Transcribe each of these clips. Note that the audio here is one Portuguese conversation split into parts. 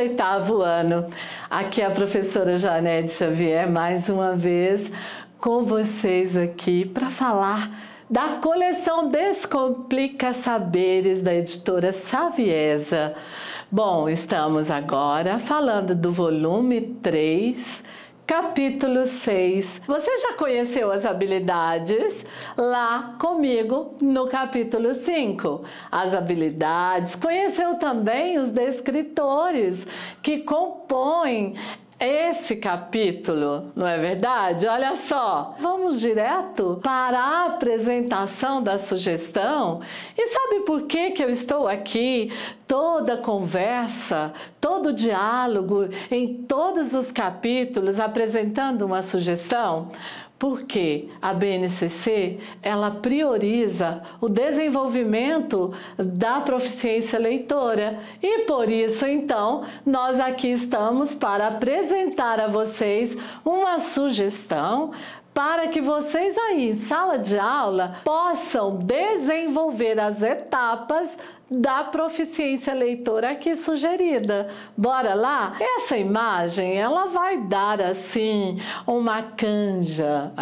oitavo ano. Aqui é a professora Janete Xavier, mais uma vez com vocês aqui para falar da coleção Descomplica Saberes da editora Saviesa. Bom, estamos agora falando do volume 3, capítulo 6. Você já conheceu as habilidades lá comigo no capítulo 5? As habilidades, conheceu também os descritores que compõem esse capítulo, não é verdade? Olha só, vamos direto para a apresentação da sugestão. E sabe por que eu estou aqui? Toda conversa, todo diálogo, em todos os capítulos, apresentando uma sugestão? Porque a BNCC, ela prioriza o desenvolvimento da proficiência leitora e por isso, então, nós aqui estamos para apresentar a vocês uma sugestão para que vocês aí em sala de aula possam desenvolver as etapas da proficiência leitora aqui sugerida. Bora lá? Essa imagem, ela vai dar assim uma canja,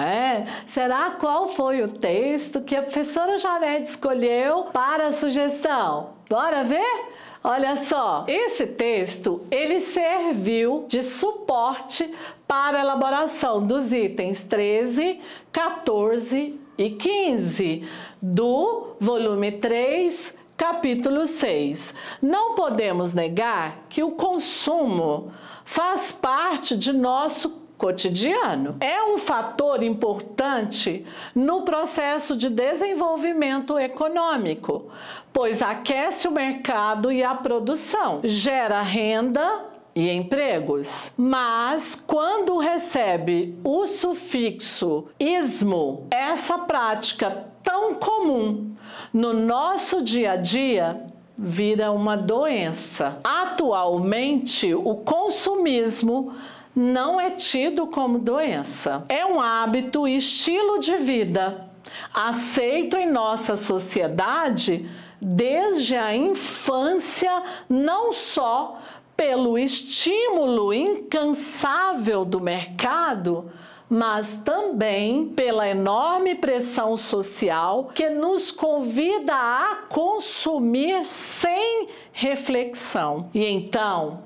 Será qual foi o texto que a professora Janete escolheu para a sugestão? Bora ver? Olha só, esse texto, ele serviu de suporte para a elaboração dos itens 13, 14 e 15 do volume 3, capítulo 6. Não podemos negar que o consumo faz parte de nosso cotidiano. É um fator importante no processo de desenvolvimento econômico, pois aquece o mercado e a produção, gera renda e empregos. Mas quando recebe o sufixo ismo, essa prática tão comum no nosso dia a dia vira uma doença. Atualmente, o consumismo não é tido como doença. É um hábito e estilo de vida aceito em nossa sociedade desde a infância, não só pelo estímulo incansável do mercado, mas também pela enorme pressão social que nos convida a consumir sem reflexão. E então,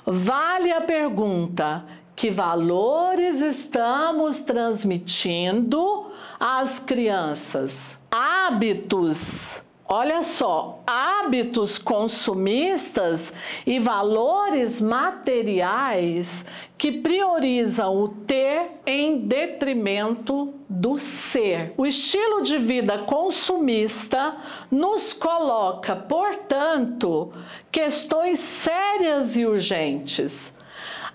vale a pergunta: que valores estamos transmitindo às crianças? Hábitos, olha só, hábitos consumistas e valores materiais que priorizam o ter em detrimento do ser. O estilo de vida consumista nos coloca, portanto, questões sérias e urgentes.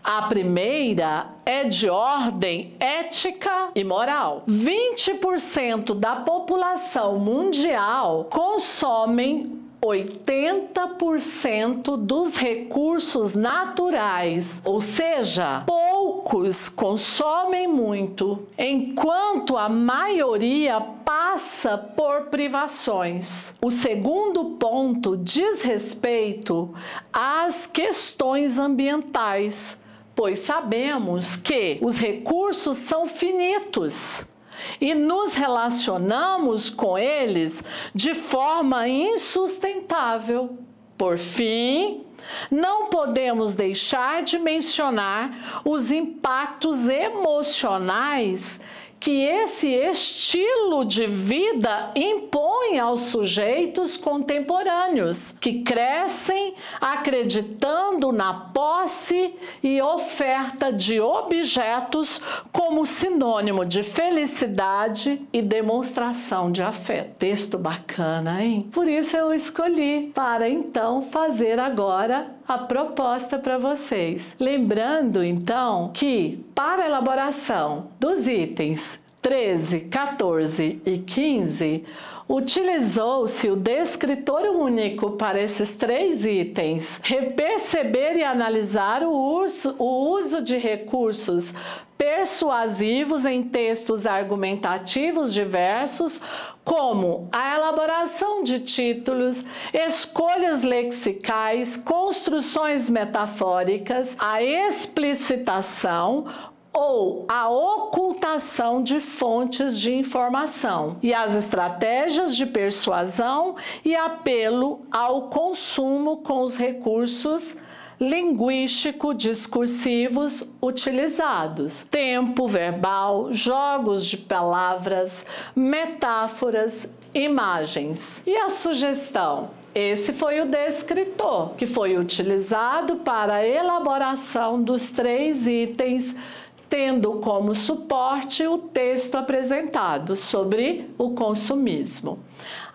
A primeira é de ordem ética e moral. 20% da população mundial consomem 80% dos recursos naturais, ou seja, poucos consomem muito, enquanto a maioria passa por privações. O segundo ponto diz respeito às questões ambientais, pois sabemos que os recursos são finitos e nos relacionamos com eles de forma insustentável. Por fim, não podemos deixar de mencionar os impactos emocionais que esse estilo de vida impõe aos sujeitos contemporâneos, que crescem acreditando na posse e oferta de objetos como sinônimo de felicidade e demonstração de afeto. Texto bacana, hein? Por isso eu escolhi para então fazer agora a proposta para vocês. Lembrando então que para a elaboração dos itens 13, 14 e 15, utilizou-se o descritor único para esses 3 itens. Perceber e analisar o uso de recursos persuasivos em textos argumentativos diversos, como a elaboração de títulos, escolhas lexicais, construções metafóricas, a explicitação ou a ocultação de fontes de informação, e as estratégias de persuasão e apelo ao consumo com os recursos linguístico-discursivos utilizados: tempo verbal, jogos de palavras, metáforas, imagens. E a sugestão? Esse foi o descritor, que foi utilizado para a elaboração dos 3 itens, tendo como suporte o texto apresentado sobre o consumismo.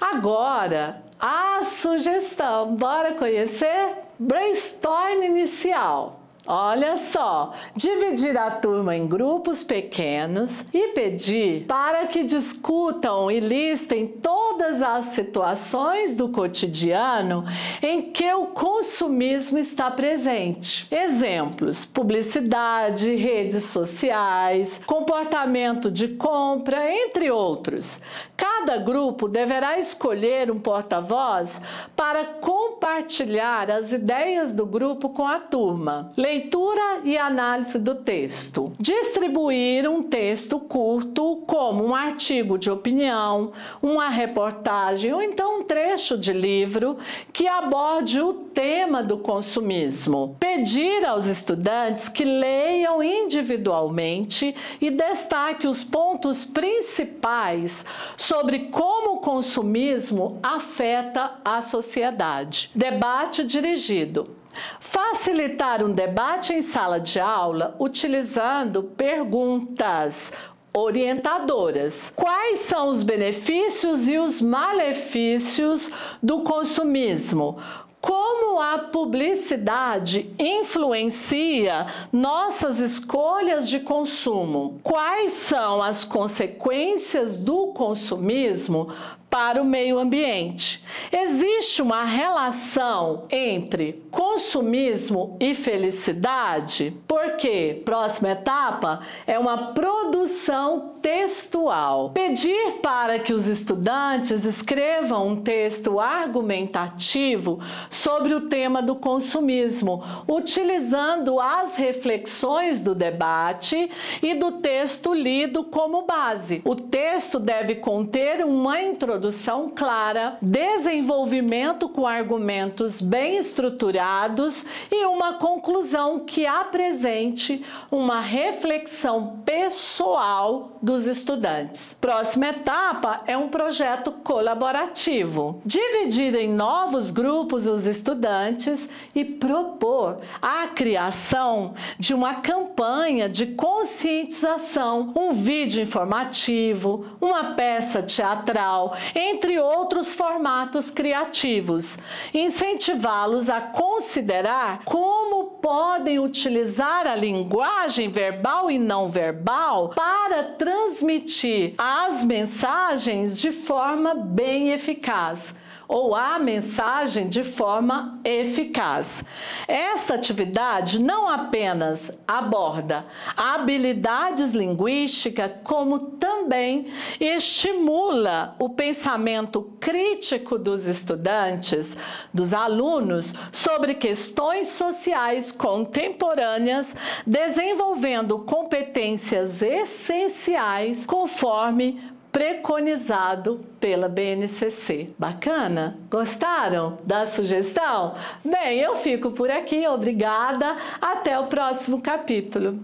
Agora, a sugestão. Bora conhecer? Brainstorm inicial. Olha só, dividir a turma em grupos pequenos e pedir para que discutam e listem todas as situações do cotidiano em que o consumismo está presente. Exemplos: publicidade, redes sociais, comportamento de compra, entre outros. Cada grupo deverá escolher um porta-voz para compartilhar as ideias do grupo com a turma. Leitura e análise do texto. Distribuir um texto curto, como um artigo de opinião, uma reportagem ou então um trecho de livro que aborde o tema do consumismo. Pedir aos estudantes que leiam individualmente e destaque os pontos principais sobre como o consumismo afeta a sociedade. Debate dirigido. Facilitar um debate em sala de aula utilizando perguntas orientadoras. Quais são os benefícios e os malefícios do consumismo? Como a publicidade influencia nossas escolhas de consumo? Quais são as consequências do consumismo para o meio ambiente? Existe uma relação entre consumismo e felicidade? Porque próxima etapa é uma produção textual. Pedir para que os estudantes escrevam um texto argumentativo sobre o tema do consumismo, utilizando as reflexões do debate e do texto lido como base. O texto deve conter uma introdução clara, desenvolvimento com argumentos bem estruturados e uma conclusão que apresente uma reflexão pessoal dos estudantes. Próxima etapa é um projeto colaborativo. Dividir em novos grupos os estudantes e propor a criação de uma campanha de conscientização, um vídeo informativo, uma peça teatral, entre outros formatos criativos. Incentivá-los a considerar como podem utilizar a linguagem verbal e não verbal para transmitir as mensagens de forma bem eficaz, ou a mensagem de forma eficaz. Esta atividade não apenas aborda habilidades linguísticas, como também estimula o pensamento crítico dos estudantes, dos alunos, sobre questões sociais contemporâneas, desenvolvendo competências essenciais conforme preconizado pela BNCC. Bacana? Gostaram da sugestão? Bem, eu fico por aqui. Obrigada. Até o próximo capítulo.